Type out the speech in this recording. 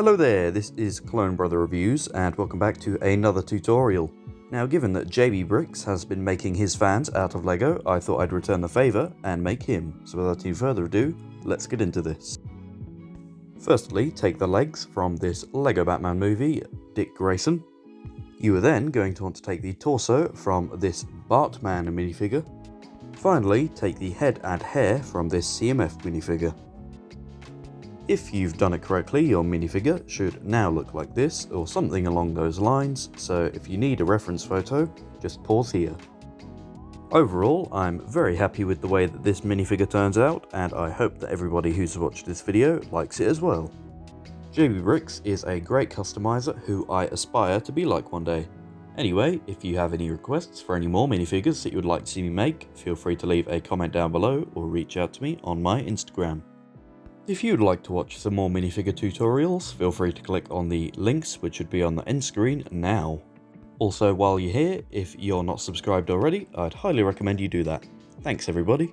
Hello there, this is Clone Brother Reviews and welcome back to another tutorial. Now given that JB Bricks has been making his fans out of Lego, I thought I'd return the favour and make him. So without any further ado, let's get into this. Firstly, take the legs from this Lego Batman movie, Dick Grayson. You are then going to want to take the torso from this Bartman minifigure. Finally, take the head and hair from this CMF minifigure. If you've done it correctly, your minifigure should now look like this, or something along those lines, so if you need a reference photo, just pause here. Overall, I'm very happy with the way that this minifigure turns out, and I hope that everybody who's watched this video likes it as well. JB Bricks is a great customizer who I aspire to be like one day. Anyway, if you have any requests for any more minifigures that you would like to see me make, feel free to leave a comment down below or reach out to me on my Instagram. If you'd like to watch some more minifigure tutorials, feel free to click on the links which should be on the end screen now. Also, while you're here, if you're not subscribed already, I'd highly recommend you do that. Thanks everybody.